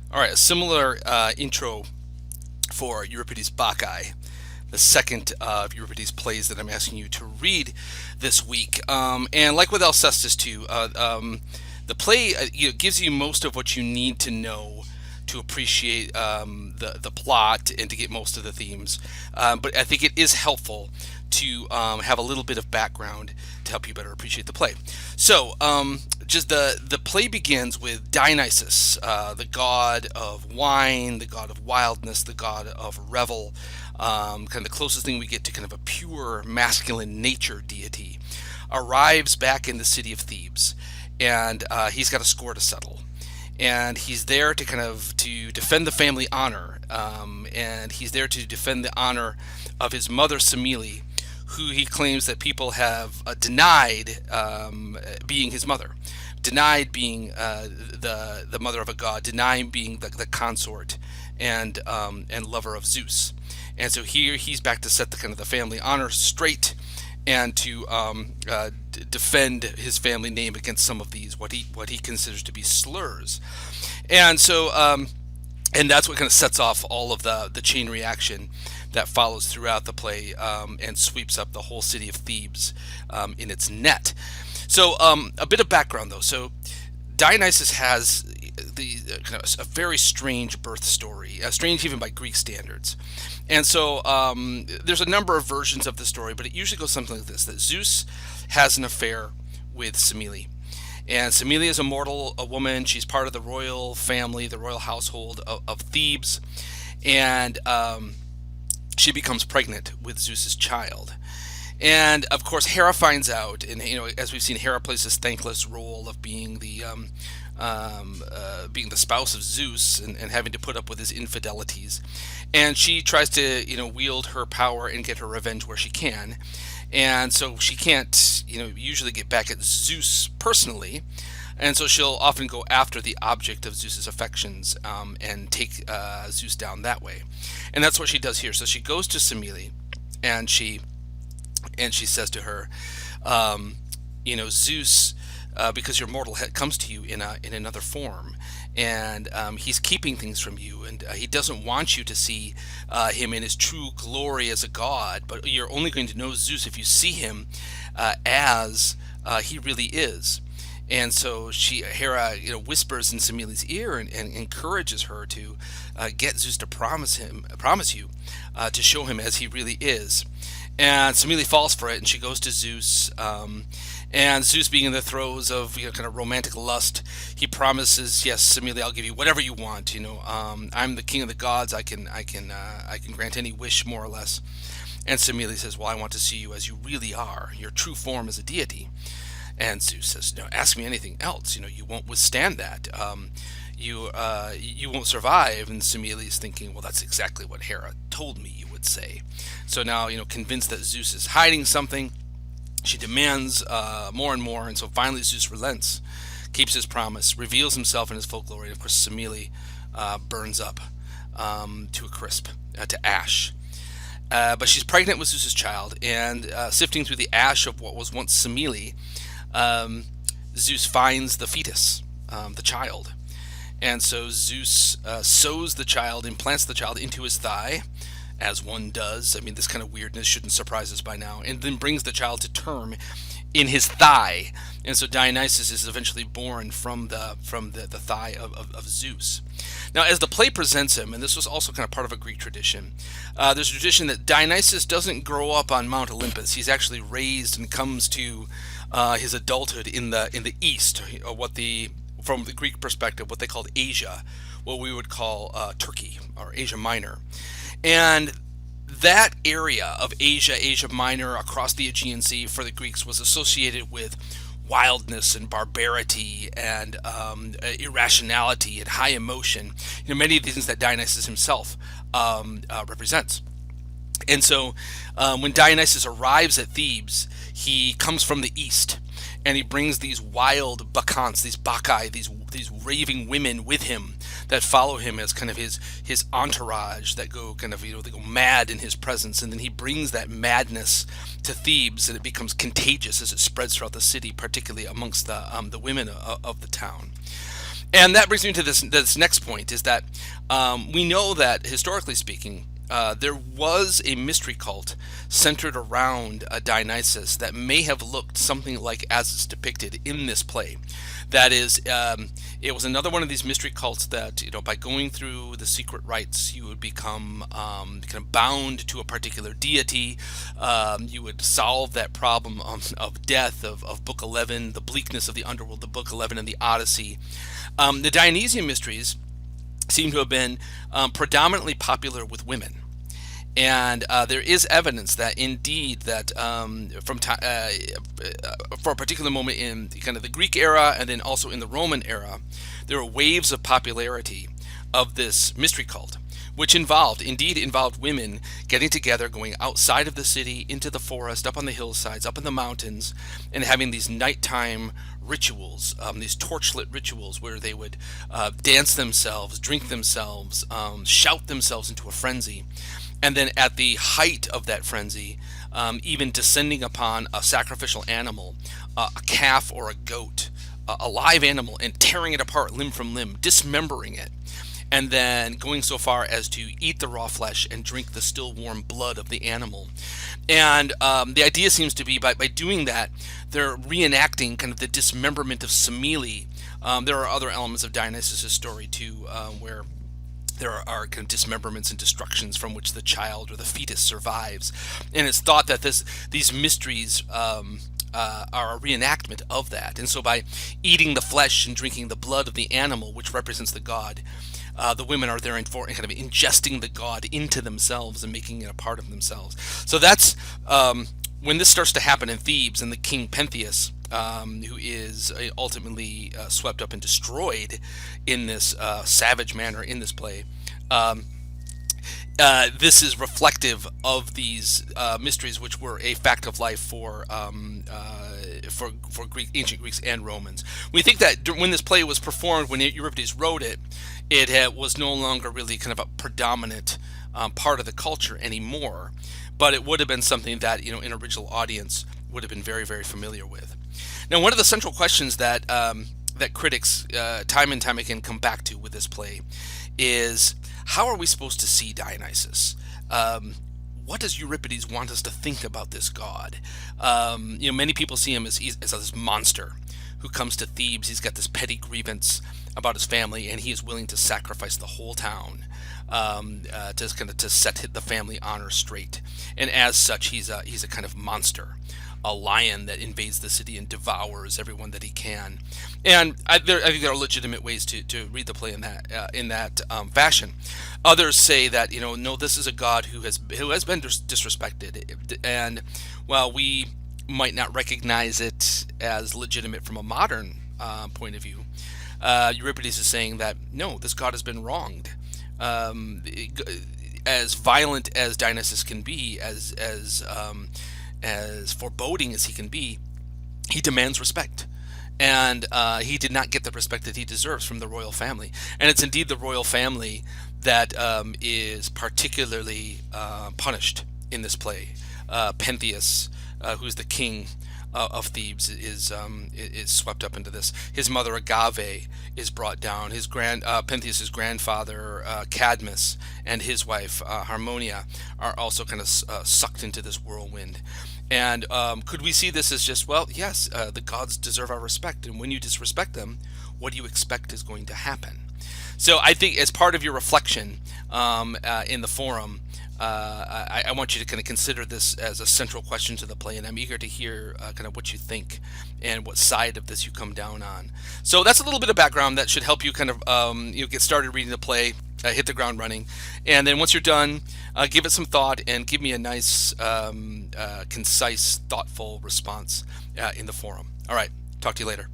All right, a similar intro for Euripides' Bacchae, the second of Euripides' plays that I'm asking you to read this week. And like with Alcestis too, the play gives you most of what you need to know to appreciate the plot and to get most of the themes. But I think it is helpful to have a little bit of background to help you better appreciate the play. So, just the play begins with Dionysus, the god of wine, the god of wildness, the god of revel, kind of the closest thing we get to kind of a pure masculine nature deity, arrives back in the city of Thebes, and he's got a score to settle. And he's there to kind of to defend the family honor, and he's there to defend the honor of his mother Semele, who he claims that people have denied being his mother, denied being the mother of a god, denied being the consort and lover of Zeus. And so here he's back to set the kind of the family honor straight and to defend his family name against some of these what he considers to be slurs. And so and that's what kind of sets off all of the chain reaction that follows throughout the play, and sweeps up the whole city of Thebes in its net. So a bit of background though. So Dionysus has the kind of a very strange birth story, strange even by Greek standards. And so there's a number of versions of the story, but it usually goes something like this: that Zeus has an affair with Semele. And Semele is a woman. She's part of the royal family, the royal household of Thebes. And she becomes pregnant with Zeus's child. And of course, Hera finds out, and as we've seen, Hera plays this thankless role of being being the spouse of Zeus and having to put up with his infidelities. And she tries to, wield her power and get her revenge where she can. And so she can't, usually get back at Zeus personally. And so she'll often go after the object of Zeus's affections, and take Zeus down that way. And that's what she does here. So she goes to Semele, and she says to her, Zeus, because your mortal head comes to you in another form, and he's keeping things from you, and he doesn't want you to see him in his true glory as a god. But you're only going to know Zeus if you see him as he really is. And so Hera, whispers in Semele's ear and encourages her to get Zeus to promise you, to show him as he really is. And Semele falls for it, and she goes to Zeus. And Zeus, being in the throes of kind of romantic lust, he promises, "Yes, Semele, I'll give you whatever you want. I'm the king of the gods. I can grant any wish, more or less." And Semele says, "Well, I want to see you as you really are, your true form as a deity." And Zeus says, "No, ask me anything else. You won't withstand that. You won't survive." And Semele is thinking, "Well, that's exactly what Hera told me you would say." So now, convinced that Zeus is hiding something, she demands more and more. And so finally, Zeus relents, keeps his promise, reveals himself in his full glory. And of course, Semele burns up to a crisp, to ash. But she's pregnant with Zeus's child, and sifting through the ash of what was once Semele, Zeus finds the fetus, the child. And so Zeus sews the child, implants the child into his thigh, as one does. I mean, this kind of weirdness shouldn't surprise us by now. And then brings the child to term in his thigh. And so Dionysus is eventually born from the thigh of Zeus. Now, as the play presents him, and this was also kind of part of a Greek tradition, there's a tradition that Dionysus doesn't grow up on Mount Olympus. He's actually raised and comes to his adulthood in the East, from the Greek perspective, what they called Asia, what we would call Turkey or Asia Minor. And that area of Asia Minor, across the Aegean Sea, for the Greeks was associated with wildness and barbarity and irrationality and high emotion. Many of the things that Dionysus himself represents. And so when Dionysus arrives at Thebes, he comes from the east, and he brings these wild bacchantes, these bacchae, these raving women with him that follow him as kind of his entourage, that go kind of, they go mad in his presence. And then he brings that madness to Thebes, and it becomes contagious as it spreads throughout the city, particularly amongst the women of the town. And that brings me to this next point is that we know that historically speaking, there was a mystery cult centered around Dionysus that may have looked something like as it's depicted in this play. That is, it was another one of these mystery cults that, by going through the secret rites, you would become kind of bound to a particular deity. You would solve that problem of death, of Book 11, the bleakness of the underworld, the Book 11 and the Odyssey. The Dionysian mysteries seem to have been predominantly popular with women. And there is evidence that indeed that for a particular moment in kind of the Greek era and then also in the Roman era, there were waves of popularity of this mystery cult, which indeed involved women getting together, going outside of the city, into the forest, up on the hillsides, up in the mountains, and having these nighttime rituals, these torchlit rituals where they would dance themselves, drink themselves, shout themselves into a frenzy. And then at the height of that frenzy, even descending upon a sacrificial animal, a calf or a goat, a live animal, and tearing it apart limb from limb, dismembering it, and then going so far as to eat the raw flesh and drink the still warm blood of the animal. And the idea seems to be by doing that, they're reenacting kind of the dismemberment of Semele. There are other elements of Dionysus' story too, where there are kind of dismemberments and destructions from which the child or the fetus survives. And it's thought that these mysteries are a reenactment of that. And so by eating the flesh and drinking the blood of the animal, which represents the god, the women are there for kind of ingesting the god into themselves and making it a part of themselves. So that's when this starts to happen in Thebes, and the king Pentheus, who is ultimately swept up and destroyed in this savage manner in this play. This is reflective of these mysteries, which were a fact of life for ancient Greeks and Romans. We think that when this play was performed, when Euripides wrote it, it was no longer really kind of a predominant part of the culture anymore, but it would have been something that an original audience would have been very, very familiar with. Now, one of the central questions that critics time and time again come back to with this play is, how are we supposed to see Dionysus? What does Euripides want us to think about this god? Many people see him as this monster who comes to Thebes. He's got this petty grievance about his family, and he is willing to sacrifice the whole town to set the family honor straight. And as such, he's a kind of monster, a lion that invades the city and devours everyone that he can. And I think there are legitimate ways to read the play in that fashion. Others say that no, this is a god who has been disrespected, and while we might not recognize it as legitimate from a modern point of view, Euripides is saying that no, this god has been wronged. As violent as Dionysus can be, as foreboding as he can be, he demands respect. And he did not get the respect that he deserves from the royal family. And it's indeed the royal family that is particularly punished in this play. Pentheus, who's the king of Thebes, is swept up into this. His mother Agave is brought down. Pentheus's grandfather Cadmus and his wife Harmonia are also kind of sucked into this whirlwind. And could we see this as just, well, yes, the gods deserve our respect, and when you disrespect them, what do you expect is going to happen? So I think as part of your reflection in the forum, I want you to kind of consider this as a central question to the play, and I'm eager to hear kind of what you think and what side of this you come down on. So that's a little bit of background that should help you kind of get started reading the play, hit the ground running, and then once you're done, give it some thought and give me a nice, concise, thoughtful response in the forum. All right, talk to you later.